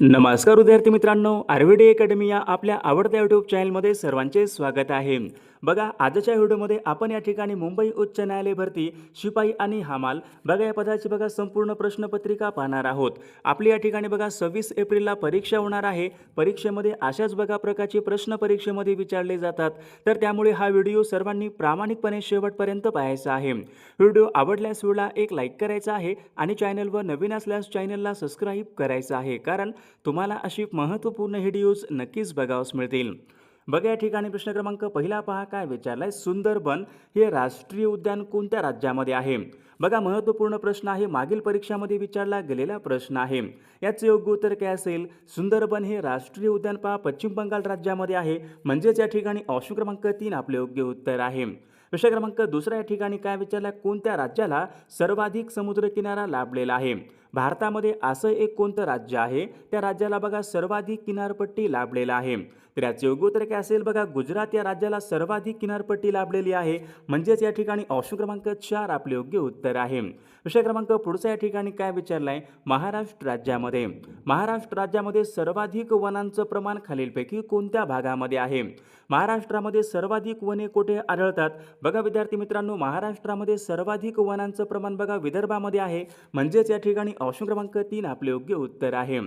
नमस्कार विद्यार्थी मित्रांनो, आरव्हीडी अकॅडमी या आपल्या आवडत्या यूट्यूब चॅनलमध्ये सर्वांचे स्वागत आहे। बघा, आजच्या व्हिडिओमध्ये आपण या ठिकाणी मुंबई उच्च न्यायालय भरती शिपाई आणि हमाल बघा या पदाची संपूर्ण प्रश्नपत्रिका पाहणार आहोत। आपली या ठिकाणी 26 एप्रिलला परीक्षा होणार आहे। परीक्षेमध्ये अशाच प्रकारचे प्रश्न परीक्षेमध्ये विचारले जातात, तर त्यामुळे हा व्हिडिओ सर्वांनी प्रामाणिकपणे शेवटपर्यंत पाहायचा आहे। व्हिडिओ आवडल्यास व्हिडिओला एक लाईक करायचा आहे आणि चॅनलवर नवीन असल्यास चॅनलला सबस्क्राईब करायचं आहे, कारण तुम्हाला अशी महत्त्वपूर्ण व्हिडिओज नक्कीच बघावयास मिळतील। बघा, या ठिकाणी प्रश्न क्रमांक पहिला पहा काय विचारलाय, सुंदरबन हे राष्ट्रीय उद्यान कोणत्या राज्यामध्ये आहे? बघा, महत्त्वपूर्ण प्रश्न आहे, मागील परीक्षामध्ये विचारला गेलेला प्रश्न आहे। याचे योग्य उत्तर काय असेल? सुंदरबन हे राष्ट्रीय उद्यान पहा पश्चिम बंगाल राज्यामध्ये आहे, म्हणजेच या ठिकाणी ऑप्शन क्रमांक 3 आपले योग्य उत्तर आहे। प्रश्न क्रमांक दुसरा या ठिकाणी काय विचारला, कोणत्या राज्याला सर्वाधिक समुद्रकिनारा लाभलेला आहे? भारतामध्ये असं एक कोणतं राज्य आहे त्या राज्याला बघा सर्वाधिक किनारपट्टी लाभलेला आहे? तर याचे योग्य उत्तर काय असेल? बघा, गुजरात या राज्याला सर्वाधिक किनारपट्टी लाभलेली आहे, म्हणजेच या ठिकाणी ऑप्शन क्रमांक 4 आपले योग्य उत्तर आहे। प्रश्न क्रमांक पुढचा या ठिकाणी काय विचारलाय, महाराष्ट्र राज्यामध्ये सर्वाधिक वनांचं प्रमाण खालीलपैकी कोणत्या भागामध्ये आहे? महाराष्ट्रामध्ये सर्वाधिक वने कुठे आढळतात? बघा विद्यार्थी मित्रांनो, महाराष्ट्रामध्ये सर्वाधिक वनांचं प्रमाण बघा विदर्भामध्ये आहे, म्हणजेच या ठिकाणी ऑप्शन क्रमांक 3 आपले योग्य उत्तर आहे।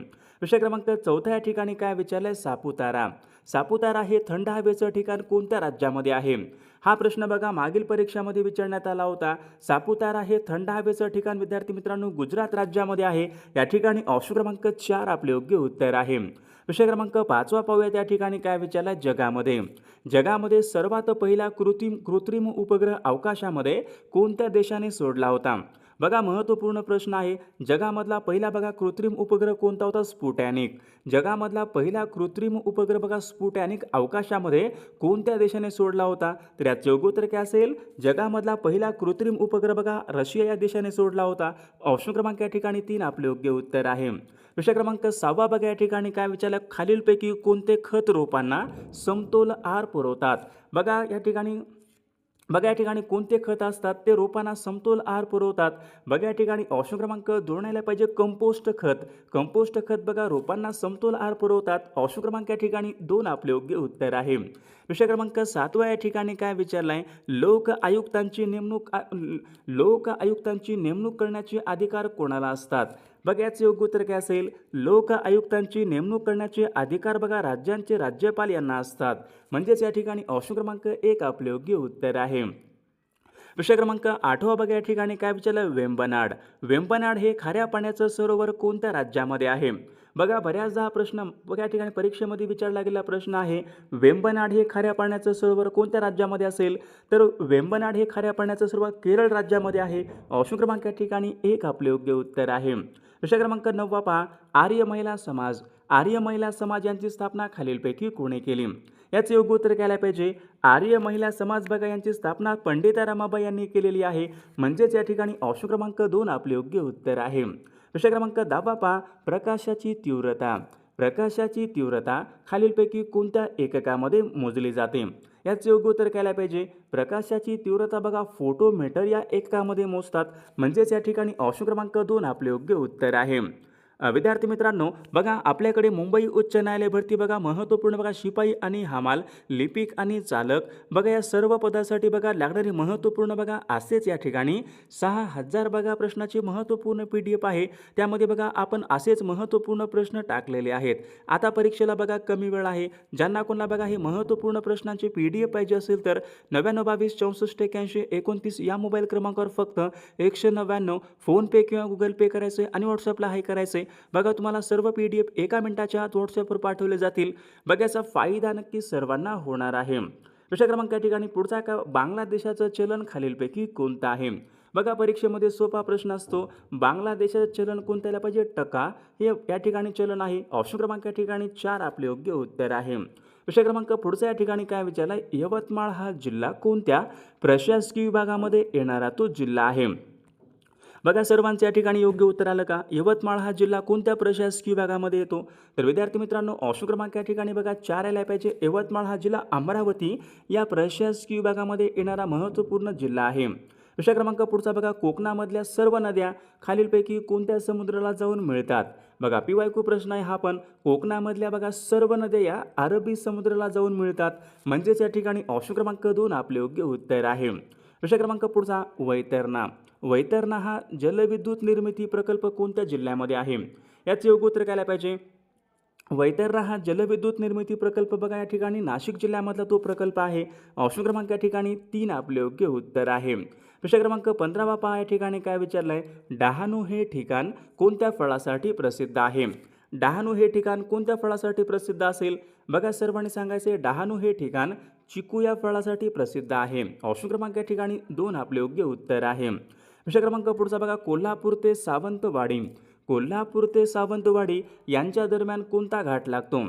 प्रश्न क्रमांक चौथा या ठिकाणी काय विचारलाय, सापुतारा हे थंड हवेचं ठिकाण कोणत्या राज्यामध्ये आहे? हा प्रश्न बघा मागील परीक्षामध्ये विचारण्यात आला होता। सापुतारा हे थंड हवेचं ठिकाण विद्यार्थी मित्रांनो गुजरात राज्यामध्ये आहे, या ठिकाणी ऑप्शन क्रमांक 4 आपले योग्य उत्तर आहे। प्रश्न क्रमांक 5वा पाहूया, त्या ठिकाणी काय विचारलाय, जगामध्ये सर्वात पहिला कृत्रिम उपग्रह अवकाशामध्ये कोणत्या देशाने सोडला होता? बघा, महत्त्वपूर्ण प्रश्न आहे, जगामधला पहिला बघा कृत्रिम उपग्रह कोणता होता? स्पुटॅनिक। जगामधला पहिला कृत्रिम उपग्रह बघा स्पुटॅनिक अवकाशामध्ये कोणत्या देशाने सोडला होता? तर याचे योग्य उत्तर काय असेल? जगामधला पहिला कृत्रिम उपग्रह बघा रशिया या देशाने सोडला होता। ऑप्शन क्रमांक या ठिकाणी 3 आपले योग्य उत्तर आहे। प्रश्न क्रमांक 6 बघा, या ठिकाणी काय विचारलं, खालीलपैकी कोणते खत रोपांना समतोल आहार पुरवतात? बघा या ठिकाणी कोणते खत असतात ते रोपांना समतोल आहार पुरवतात? बघा, या ठिकाणी ऑप्शन क्रमांक 2 आला पाहिजे, कंपोस्ट खत बघा रोपांना समतोल आहार पुरवतात। ऑप्शन क्रमांक या ठिकाणी 2 आपले योग्य उत्तर आहे। प्रश्न क्रमांक 7 या ठिकाणी काय विचारलाय, लोक आयुक्तांची नेमणूक करण्याचे अधिकार कोणाला असतात? बघा, याचे योग्य उत्तर काय असेल? लोक आयुक्तांची नेमणूक करण्याचे अधिकार बघा राज्यांचे राज्यपाल यांना असतात, म्हणजेच या ठिकाणी ऑप्शन क्रमांक 1 आपले योग्य उत्तर आहे। प्रश्न क्रमांक 8 बघा, या ठिकाणी काय विचारलं, वेंबनाड हे खाऱ्या पाण्याचं सरोवर कोणत्या राज्यामध्ये आहे? बघा, बऱ्याचदा हा प्रश्न बघा या ठिकाणी परीक्षेमध्ये विचारला गेलेला प्रश्न आहे, वेंबनाड हे खाऱ्या पाण्याचं सरोवर कोणत्या राज्यामध्ये असेल? तर वेंबनाड हे खाऱ्या पाण्याचं सरोवर केरळ राज्यामध्ये आहे। ऑप्शन क्रमांक या ठिकाणी 1 आपले योग्य उत्तर आहे। प्रश्न क्रमांक 9 पहा, आर्य महिला समाज यांची स्थापना खालीलपैकी कोणी केली? याचे योग्य उत्तर काय पाहिजे? आर्य महिला समाज बघा यांची स्थापना पंडिता रमाबाई यांनी केलेली आहे, म्हणजेच या ठिकाणी ऑप्शन क्रमांक 2 आपले योग्य उत्तर आहे। प्रश्न क्रमांक 10 पहा, प्रकाशाची तीव्रता खालीलपैकी कोणत्या एककामध्ये मोजली जाते? याचे योग्य उत्तर काय पाहिजे? प्रकाशाची तीव्रता बघा फोटोमीटर या एककामध्ये मोजतात, म्हणजेच या ठिकाणी ऑप्शन क्रमांक 2 आपले योग्य उत्तर आहे। विद्यार्थी मित्रांनो, बघा आपल्याकडे मुंबई उच्च न्यायालय भरती बघा महत्त्वपूर्ण बघा शिपाई आणि हमाल, लिपिक आणि चालक बघा या सर्व पदासाठी बघा लागणारी महत्त्वपूर्ण बघा असेच या ठिकाणी 6000 बघा प्रश्नाची महत्त्वपूर्ण PDF आहे। त्यामध्ये बघा आपण असेच महत्त्वपूर्ण प्रश्न टाकलेले आहेत। आता परीक्षेला बघा कमी वेळ आहे, ज्यांना कोणाला बघा हे महत्त्वपूर्ण प्रश्नांचे PDF पाहिजे असेल तर 9922 64 81 29 या मोबाईल क्रमांकावर फक्त 199 फोनपे किंवा गुगल पे करायचे आणि व्हॉट्सअपला हाय करायचे। बघा, तुम्हाला सर्व PDF एका मिनिटाच्या आत व्हॉट्सअपवर पाठवले जातील। बघा, याचा फायदा नक्की सर्वांना होणार आहे। प्रश्न क्रमांक या ठिकाणी पुढचा का, बांगलादेशाचं चलन खालीलपैकी कोणतं आहे? बघा, परीक्षेमध्ये सोपा प्रश्न असतो, बांगलादेशाचं चलन कोणत्याला पाहिजे? टका हे या ठिकाणी चलन आहे। ऑप्शन क्रमांक या ठिकाणी 4 आपले योग्य उत्तर आहे। प्रश्न क्रमांक पुढचा या ठिकाणी काय विचारलाय, यवतमाळ हा जिल्हा कोणत्या प्रशासकीय विभागामध्ये येणारा तो जिल्हा आहे? बघा, सर्वांचे या ठिकाणी योग्य उत्तर आलं का? यवतमाळ हा जिल्हा कोणत्या प्रशासकीय विभागामध्ये येतो? तर विद्यार्थी मित्रांनो, ऑप्शन क्रमांक या ठिकाणी बघा 4 आला पाहिजे। यवतमाळ हा जिल्हा अमरावती या प्रशासकीय विभागामध्ये येणारा महत्त्वपूर्ण जिल्हा आहे। प्रश्न क्रमांक पुढचा बघा, कोकणामधल्या सर्व नद्या खालीलपैकी कोणत्या समुद्राला जाऊन मिळतात? बघा पीवायक्यू प्रश्न आहे हा पण. कोकणामधल्या बघा सर्व नद्या या अरबी समुद्राला जाऊन मिळतात, म्हणजेच या ठिकाणी ऑप्शन क्रमांक 2 आपले योग्य उत्तर आहे. प्रश्न क्रमांक पुढचा वैतरणा. वैतरणा हा जलविद्युत निर्मिती प्रकल्प कोणत्या जिल्ह्यामध्ये आहे? याचे योग्य उत्तर काय पाहिजे? वैतरणा हा जलविद्युत निर्मिती प्रकल्प बघा या ठिकाणी नाशिक जिल्ह्यामधला तो प्रकल्प आहे. ऑप्शन क्रमांक या ठिकाणी 3 आपले योग्य उत्तर आहे. प्रश्न क्रमांक 15 पहा या ठिकाणी काय विचारलंय? डहाणू हे ठिकाण कोणत्या फळासाठी प्रसिद्ध आहे? डहाणू हे ठिकाण कोणत्या फळासाठी प्रसिद्ध असेल? बघा सर्वांनी सांगायचे डहाणू हे ठिकाण चिकू या फळासाठी प्रसिद्ध आहे. ऑप्शन क्रमांक या ठिकाणी 2 आपले योग्य उत्तर आहे. प्रश्न क्रमांक पुढचा बघा कोल्हापूर ते सावंतवाडी. कोल्हापूर ते सावंतवाडी यांच्या दरम्यान कोणता घाट लागतो?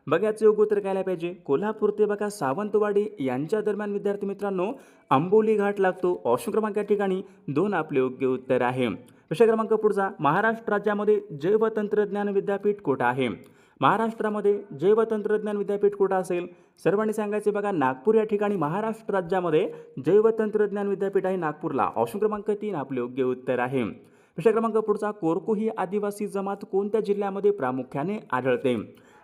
बघा याचं योग्य उत्तर काय पाहिजे? कोल्हापूर ते बघा सावंतवाडी यांच्या दरम्यान विद्यार्थी मित्रांनो आंबोली घाट लागतो. ऑप्शन क्रमांक या ठिकाणी 2 आपले योग्य उत्तर आहे. प्रश्न क्रमांक पुढचा महाराष्ट्र राज्यामध्ये जैवतंत्रज्ञान विद्यापीठ कुठं आहे? महाराष्ट्रामध्ये जैवतंत्रज्ञान विद्यापीठ कुठं असेल? सर्वांनी सांगायचे बघा नागपूर या ठिकाणी महाराष्ट्र राज्यामध्ये जैवतंत्रज्ञान विद्यापीठ आहे नागपूरला. ऑप्शन क्रमांक 3 आपले योग्य उत्तर आहे. प्रश्न क्रमांक पुढचा कोरकू ही आदिवासी जमात कोणत्या जिल्ह्यामध्ये प्रामुख्याने आढळते?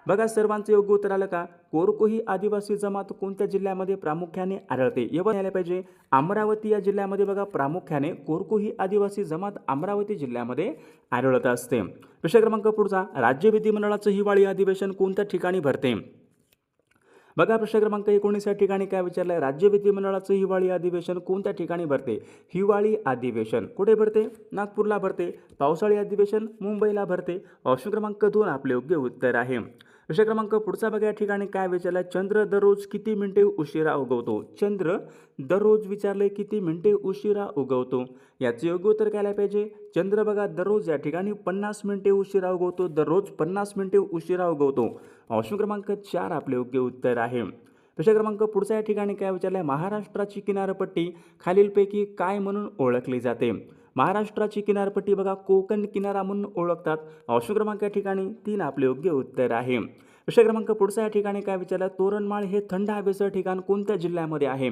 बघा सर्वांचं योग्य उत्तर आलं का? कोरकू ही आदिवासी जमात कोणत्या जिल्ह्यामध्ये प्रामुख्याने आढळते? एवढं यायला पाहिजे. अमरावती या जिल्ह्यामध्ये बघा प्रामुख्याने कोरकू ही आदिवासी जमात अमरावती जिल्ह्यामध्ये आढळत असते. प्रश्न क्रमांक पुढचा राज्य विधिमंडळाचं हिवाळी अधिवेशन कोणत्या ठिकाणी भरते? बघा प्रश्न क्रमांक 19 या ठिकाणी काय विचारलं आहे? राज्य विधिमंडळाचं हिवाळी अधिवेशन कोणत्या ठिकाणी भरते? हिवाळी अधिवेशन कुठे भरते? नागपूरला भरते. पावसाळी अधिवेशन मुंबईला भरते. ऑप्शन क्रमांक 2 आपले योग्य उत्तर आहे. प्रश्न क्रमांक पुढचा बघा या ठिकाणी काय विचारलं आहे? चंद्र दररोज किती मिनिटे उशिरा उगवतो? चंद्र दररोज विचारले किती मिनिटे उशिरा उगवतो? याचे योग्य उत्तर काय पाहिजे? चंद्र बघा दररोज या ठिकाणी 50 मिनिटे उशिरा उगवतो. दररोज 50 मिनिटे उशिरा उगवतो. ऑप्शन क्रमांक 4 आपले योग्य उत्तर आहे. प्रश्न क्रमांक पुढचा या ठिकाणी काय विचारलं आहे? महाराष्ट्राची किनारपट्टी खालीलपैकी काय म्हणून ओळखली जाते? महाराष्ट्राची किनारपट्टी बघा कोकण किनारा म्हणून ओळखतात. ऑप्शन क्रमांक या ठिकाणी 3 आपले योग्य उत्तर आहे. प्रश्न क्रमांक पुढचा या ठिकाणी काय विचारलं? तोरणमाळ हे थंड हवेचं ठिकाण कोणत्या जिल्ह्यामध्ये आहे?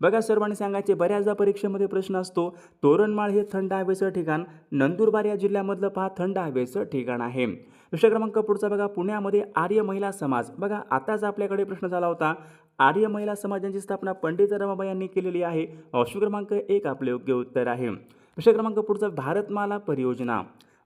बघा सर्वांनी सांगायचे बऱ्याचदा परीक्षेमध्ये प्रश्न असतो. तोरणमाळ हे थंड हवेचं ठिकाण नंदुरबार या जिल्ह्यामधलं पहा थंड हवेचं ठिकाण आहे. प्रश्न क्रमांक पुढचा बघा पुण्यामध्ये आर्य महिला समाज. बघा आताच आपल्याकडे प्रश्न झाला होता. आर्य महिला समाजाची स्थापना पंडित रमाबाई यांनी केलेली आहे. ऑप्शन क्रमांक 1 आपले योग्य उत्तर आहे. प्रश्न क्रमांक पुढचा भारतमाला परियोजना.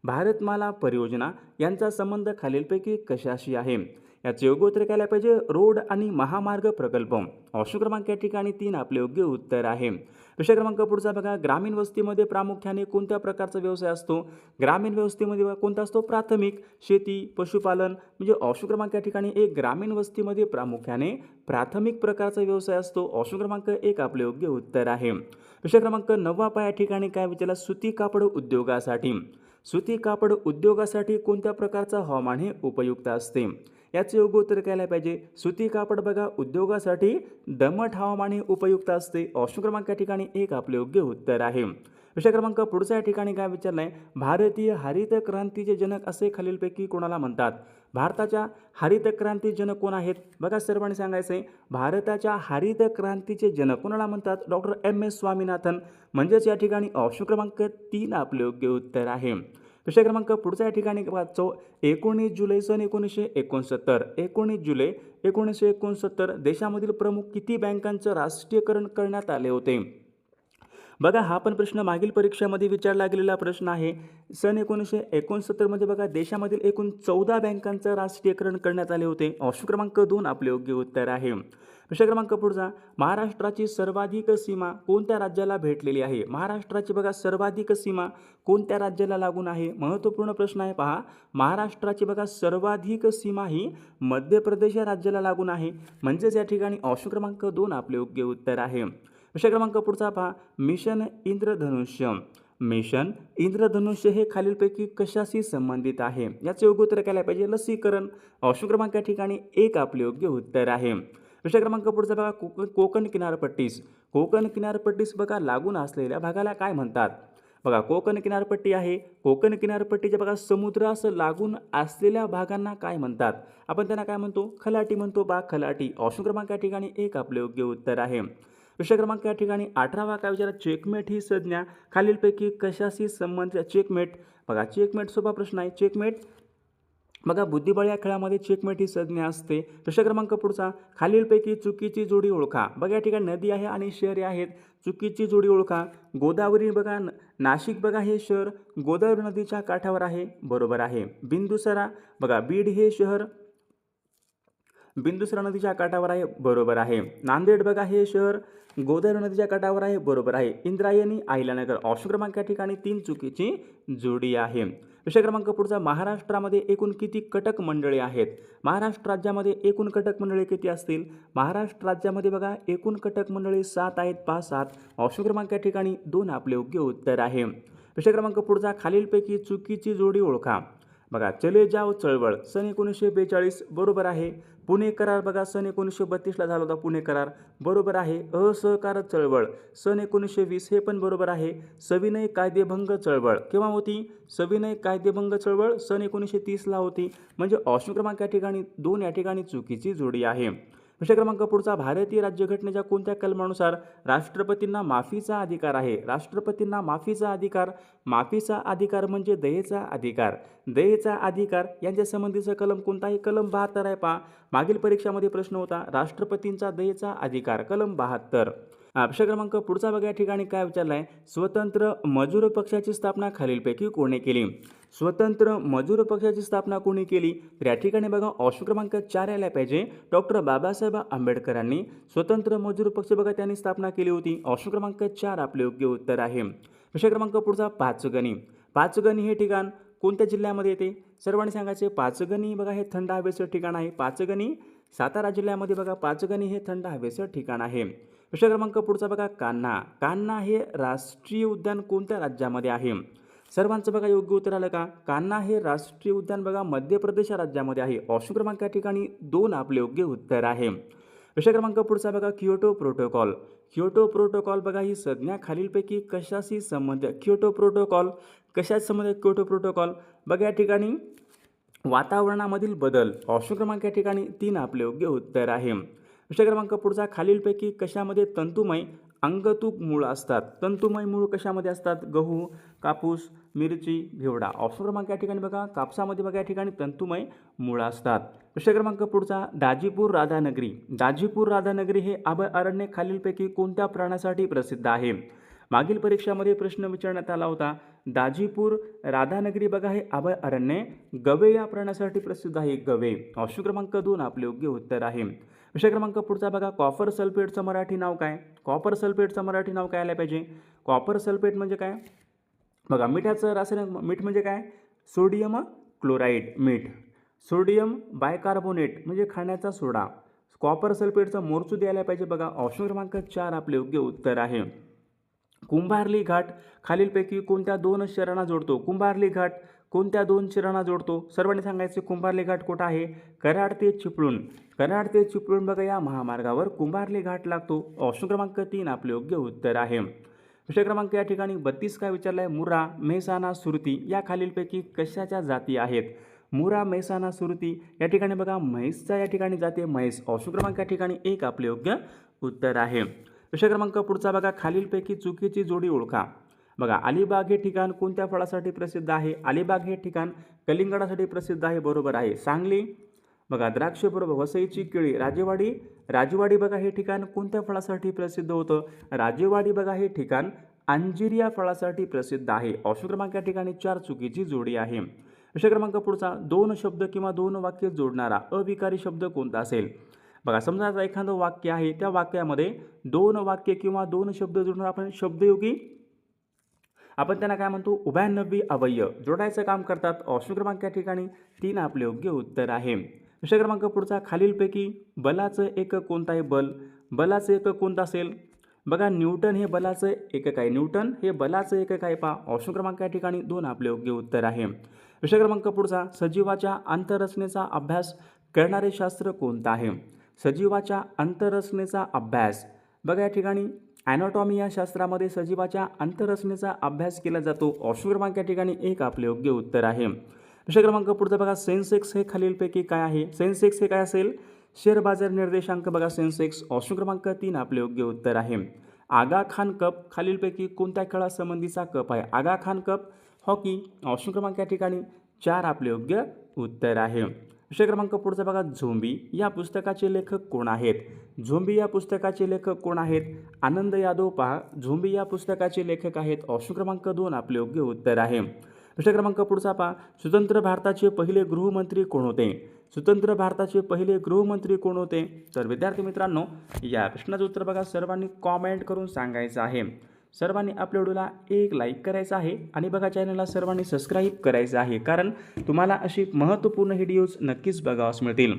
भारतमाला परियोजना यांचा संबंध खालीलपैकी कशाशी आहे? याचे योग्य उत्तर काय पाहिजे? रोड आणि महामार्ग प्रकल्प. ऑप्शन क्रमांक या ठिकाणी 3 आपले योग्य उत्तर आहे. प्रश्न क्रमांक पुढचा बघा ग्रामीण वस्तीमध्ये प्रामुख्याने कोणत्या प्रकारचा व्यवसाय असतो? ग्रामीण वस्तीमध्ये कोणता असतो? प्राथमिक, शेती, पशुपालन. म्हणजे ऑप्शन क्रमांक या ठिकाणी 1 ग्रामीण वस्तीमध्ये प्रामुख्याने प्राथमिक प्रकारचा व्यवसाय असतो. ऑप्शन क्रमांक 1 आपले योग्य उत्तर आहे. प्रश्न क्रमांक 9 या ठिकाणी काय विचारला? सुती कापड उद्योगासाठी. सुती कापड उद्योगासाठी कोणत्या प्रकारचं हवामान हे उपयुक्त असते? याचे योग्य उत्तर काय पाहिजे? सुती कापड बघा उद्योगासाठी दमट हवामान हे उपयुक्त असते. ऑप्शन क्रमांक या ठिकाणी 1 आपले योग्य उत्तर आहे. प्रश्न क्रमांक पुढचा या ठिकाणी काय विचारलंय? भारतीय हरित क्रांतीचे जनक असे खालीलपैकी कोणाला म्हणतात? भारताच्या हरित क्रांती जनक कोण आहेत? बघा सर्वांनी सांगायचंय भारताच्या हरित क्रांतीचे जनक कोणाला म्हणतात? Doctor M S. स्वामीनाथन. म्हणजेच या ठिकाणी ऑप्शन क्रमांक 3 आपले योग्य उत्तर आहे. प्रश्न क्रमांक पुढचा या ठिकाणी 19 जुलै सन 1969. 19 जुलै 1969 देशामधील प्रमुख किती बँकांचं राष्ट्रीयकरण करण्यात आले होते? बघा हा पण प्रश्न मागील परीक्षेमध्ये विचारला गेलेला प्रश्न आहे. सन 1969 मध्ये बघा देशामधील एकूण 14 बँकांचं राष्ट्रीयकरण करण्यात आले होते. ऑप्शन क्रमांक 2 आपले योग्य उत्तर आहे. प्रश्न क्रमांक पुढचा महाराष्ट्राची सर्वाधिक सीमा कोणत्या राज्याला भेटलेली आहे? महाराष्ट्राची बघा सर्वाधिक सीमा कोणत्या राज्याला लागून आहे? महत्त्वपूर्ण प्रश्न आहे पहा. महाराष्ट्राची बघा सर्वाधिक सीमा ही मध्य प्रदेश या राज्याला लागून आहे. म्हणजेच या ठिकाणी ऑप्शन क्रमांक 2 आपले योग्य उत्तर आहे. प्रश्न क्रमांक पुढचा पहा मिशन इंद्रधनुष्य. मिशन इंद्रधनुष्य हे खालीलपैकी कशाशी संबंधित आहे? याचे योग्य उत्तर काय पाहिजे? लसीकरण. ऑप्शन क्रमांक या ठिकाणी 1 आपले योग्य उत्तर आहे. प्रश्न क्रमांक पुढचा बघा कोकण किनारपट्टीस. कोकण किनारपट्टीस बघा लागून असलेल्या भागाला काय म्हणतात? बघा कोकण किनारपट्टी आहे. कोकण किनारपट्टीच्या बघा समुद्रास लागून असलेल्या भागांना काय म्हणतात? आपण त्यांना काय म्हणतो? खलाटी म्हणतो. खलाटी. ऑप्शन क्रमांक या ठिकाणी 1 आपले योग्य उत्तर आहे. प्रश्न क्रमांक या ठिकाणी 18 काय विचारा? चेकमेट ही संज्ञा खालीलपैकी कशाशी संबंधित? चेकमेट बघा चेकमेट सोपा प्रश्न आहे. चेकमेट बघा बुद्धिबळ या खेळामध्ये चेकमेट ही संज्ञा असते. प्रश्न क्रमांक पुढचा, खालीलपैकी चुकीची जोडी ओळखा. बघा या ठिकाणी नदी आहे आणि शहरे आहेत. चुकीची जोडी ओळखा. गोदावरी बघा नाशिक बघा हे शहर गोदावरी नदीच्या काठावर आहे, बरोबर आहे. बिंदुसरा बघा बीड हे शहर बिंदुसरा नदीच्या काठावर आहे, बरोबर आहे. नांदेड बघा हे शहर गोदावरी नदीच्या काठावर आहे, बरोबर आहे. इंद्रायणी अहिल्यानगर ऑप्शन क्रमांक या ठिकाणी 3 चुकीची जोडी आहे. विषय क्रमांक पुढचा, महाराष्ट्रामध्ये एकूण किती कटक मंडळे आहेत? महाराष्ट्र राज्यामध्ये एकूण कटक मंडळे किती असतील? महाराष्ट्र राज्यामध्ये बघा एकूण कटक मंडळे 7 आहेत, 5-7. ऑप्शन क्रमांक या ठिकाणी 2 आपले योग्य उत्तर आहे. विषय क्रमांक पुढचा, खालीलपैकी चुकीची जोडी ओळखा. बघा चले जाव चळवळ सन 1942 बरोबर आहे. पुणे करार बघा सन 1932ला झाला होता पुणे करार, बरोबर आहे. असहकार चळवळ सन 1920 हे पण बरोबर आहे. सविनय कायदेभंग चळवळ केव्हा होती? सविनय कायदेभंग चळवळ सन 1930ला होती. म्हणजे ऑप्शन क्रमांक या ठिकाणी 2 या ठिकाणी चुकीची जोडी आहे. विषय क्रमांक पुढचा, भारतीय राज्यघटनेच्या कोणत्या कलमानुसार राष्ट्रपतींना माफीचा अधिकार आहे? राष्ट्रपतींना माफीचा अधिकार, माफीचा अधिकार म्हणजे दयेचा अधिकार. दयेचा अधिकार यांच्या संबंधीचा कलम कोणता आहे? कलम 72 आहे. पहा मागील परीक्षामध्ये प्रश्न होता राष्ट्रपतींचा दयेचा अधिकार, कलम 72. विषय क्रमांक पुढचा बघा या ठिकाणी काय विचारला आहे? स्वतंत्र मजूर पक्षाची स्थापना खालीलपैकी कोणी केली? स्वतंत्र मजूर पक्षाची स्थापना कोणी केली? तर या ठिकाणी बघा ऑप्शन क्रमांक 4 यायला पाहिजे. डॉक्टर बाबासाहेब आंबेडकरांनी स्वतंत्र मजूर पक्ष बघा त्यांनी स्थापना केली होती. ऑप्शन क्रमांक 4 आपले योग्य उत्तर आहे. विषय क्रमांक पुढचा, पाचगणी. पाचगणी हे ठिकाण कोणत्या जिल्ह्यामध्ये येते? सर्वांनी सांगायचे. पाचगणी बघा हे थंड हवेचं ठिकाण आहे. पाचगणी सातारा जिल्ह्यामध्ये बघा पाचगणी हे थंड हवेचं ठिकाण आहे. विषय क्रमांक पुढचा बघा, कान्हा. कान्हा हे राष्ट्रीय उद्यान कोणत्या राज्यामध्ये आहे? सर्वांचं बघा योग्य उत्तर आलं का? कान्हा हे राष्ट्रीय उद्यान बघा मध्य प्रदेश राज्यामध्ये आहे. ऑप्शन क्रमांक या ठिकाणी 2 आपले योग्य उत्तर आहे. विषय क्रमांक पुढचा बघा, क्योटो प्रोटोकॉल. क्योटो प्रोटोकॉल बघा ही संज्ञा खालीलपैकी कशाशी संबंधित? क्योटो प्रोटोकॉल कशाशी संबंधित? क्योटो प्रोटोकॉल बघा या ठिकाणी वातावरणामधील बदल. ऑप्शन क्रमांक या ठिकाणी 3 आपले योग्य उत्तर आहे. विषय क्रमांक पुढचा, खालीलपैकी कशामध्ये तंतुमय अंगतूक मूळ असतात? तंतुमय मूळ कशामध्ये असतात? गहू, कापूस, मिरची, घेवडा. ऑप्शन क्रमांक या ठिकाणी बघा कापसामध्ये बघा या ठिकाणी तंतुमय मूळ असतात. विषय क्रमांक पुढचा, दाजीपूर राधानगरी. दाजीपूर राधानगरी हे अभयारण्य खालीलपैकी कोणत्या प्राण्यासाठी प्रसिद्ध आहे? मागील परीक्षामध्ये प्रश्न विचारण्यात आला होता. दाजीपूर राधानगरी बघा हे अभयारण्य गवे या प्राण्यासाठी प्रसिद्ध आहे. गवे. ऑप्शन क्रमांक 2 आपले योग्य उत्तर आहे. विषय क्रमांक पुढचा बघा, कॉपर सल्फेटचं मराठी नाव काय? कॉपर सल्फेटचं मराठी नाव काय आलं पाहिजे? कॉपर सल्फेट म्हणजे काय? बघा मिठाचं रासायनिक मीठ म्हणजे काय? सोडियम क्लोराईड मीठ. सोडियम बायकार्बोनेट म्हणजे खाण्याचा सोडा. कॉपर सल्फेटचा मोरचू द्यायला पाहिजे बघा. ऑप्शन क्रमांक 4 आपले योग्य उत्तर आहे. कुंभार्ली घाट खालीलपैकी कोणत्या 2 शहरांना जोडतो? कुंभार्ली घाट कोणत्या 2 शहरांना जोडतो? सर्वांनी सांगायचे. कुंभार्ली घाट कुठं आहे? कराड ते चिपळूण. कराड ते चिपळूण बघा या महामार्गावर कुंभार्ली घाट लागतो. ऑप्शन क्रमांक 3 आपले योग्य उत्तर आहे. विषय क्रमांक या ठिकाणी 32 काय विचारला आहे? मुर्रा, मेहसाणा, सुरती या खालीलपैकी कशाच्या जाती आहेत? मुर्रा, मेहसाणा, सुरती या ठिकाणी बघा म्हैसचा या ठिकाणी जाते म्हैस. ऑप्शन क्रमांक या ठिकाणी 1 आपले योग्य उत्तर आहे. विषय क्रमांक पुढचा बघा, खालीलपैकी चुकीची जोडी ओळखा. बघा अलिबाग हे ठिकाण कोणत्या फळासाठी प्रसिद्ध आहे? अलिबाग हे ठिकाण कलिंगडासाठी प्रसिद्ध आहे, बरोबर आहे. सांगली बघा द्राक्ष, बरोबर. वसईची केळी. राजेवाडी, राजेवाडी बघा हे ठिकाण कोणत्या फळासाठी प्रसिद्ध होतं? राजेवाडी बघा हे ठिकाण अंजीर या फळासाठी प्रसिद्ध आहे. ऑप्शन क्रमांक या ठिकाणी 4 चुकीची जोडी आहे. विषय क्रमांक पुढचा, 2 शब्द किंवा 2 वाक्य जोडणारा अविकारी शब्द कोणता असेल? बघा समजा एखादं वाक्य आहे, त्या वाक्यामध्ये 2 वाक्य किंवा 2 शब्द जोडून आपण शब्दयोगी आपण त्यांना काय म्हणतो? उभयनवी अवयव जोडायचं काम करतात. ऑप्शन क्रमांक या ठिकाणी 3 आपले योग्य उत्तर आहे. विषय क्रमांक पुढचा, खालीलपैकी बलाचं एकक कोणतं आहे? बल. बलाचं एकक कोणतं असेल? बघा न्यूटन हे बलाचं एकक आहे. न्यूटन हे बलाचं एकक आहे. पहा ऑप्शन क्रमांक या ठिकाणी 2 आपले योग्य उत्तर आहे. विषय क्रमांक पुढचा, सजीवाच्या अंतररचनेचा अभ्यास करणारे शास्त्र कोणतं आहे? सजीवाच्या अंतररचनेचा अभ्यास बघा या ठिकाणी ॲनाटॉमी या शास्त्रामध्ये सजीवाच्या अंतररचनेचा अभ्यास केला जातो. ऑप्शन क्रमांक या ठिकाणी 1 आपले योग्य उत्तर आहे. विषय क्रमांक पुढचा बघा, सेन्सेक्स हे खालीलपैकी काय आहे? सेन्सेक्स हे काय असेल? शेअर बाजार निर्देशांक बघा सेन्सेक्स. ऑप्शन क्रमांक 3 आपले योग्य उत्तर आहे. आगा खान कप खालीलपैकी कोणत्या खेळासंबंधीचा कप आहे? आगा खान कप हॉकी. ऑप्शन क्रमांक या ठिकाणी 4 आपले योग्य उत्तर आहे. विषय क्रमांक पुढचा बघा, झोंबी या पुस्तकाचे लेखक कोण आहेत? झोंबी या पुस्तकाचे लेखक कोण आहेत? आनंद यादव पहा, झोंबी या पुस्तकाचे लेखक आहेत. ऑप्शन क्रमांक 2 आपले योग्य उत्तर आहे. विषय क्रमांक पुढचा पहा, स्वतंत्र भारताचे पहिले गृहमंत्री कोण होते? स्वतंत्र भारताचे पहिले गृहमंत्री कोण होते? तर विद्यार्थी मित्रांनो, या प्रश्नाचं उत्तर बघा सर्वांनी कॉमेंट करून सांगायचं आहे. सर्वांनी आपल्या व्हिडिओला एक लाईक करायचं आहे आणि बघा चॅनलला सर्वांनी सबस्क्राईब करायचं आहे, कारण तुम्हाला अशी महत्त्वपूर्ण व्हिडिओज नक्कीच बघावयास मिळतील.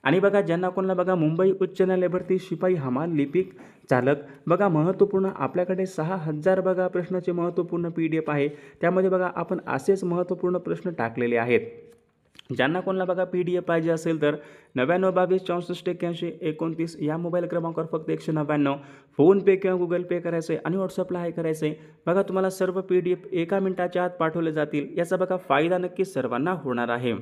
आणि बघा ज्यांना कोणाला बघा मुंबई उच्च न्यायालय भरती शिपाई हमाल लिपिक चालक बघा महत्त्वपूर्ण आपल्याकडे 6000 बघा प्रश्नाचे महत्त्वपूर्ण PDF आहे. त्यामध्ये बघा आपण असेच महत्त्वपूर्ण प्रश्न टाकलेले आहेत. ज्यांना कोणाला बघा PDF पाहिजे असेल तर 99 22 64 81 29 या मोबाईल क्रमांकावर फक्त 199 फोनपे किंवा गुगल पे करायचं आहे आणि व्हॉट्सअपला आहे करायचं आहे. बघा तुम्हाला सर्व PDF एका मिनिटाच्या आत पाठवले जातील. याचा बघा फायदा नक्कीच सर्वांना होणार आहे.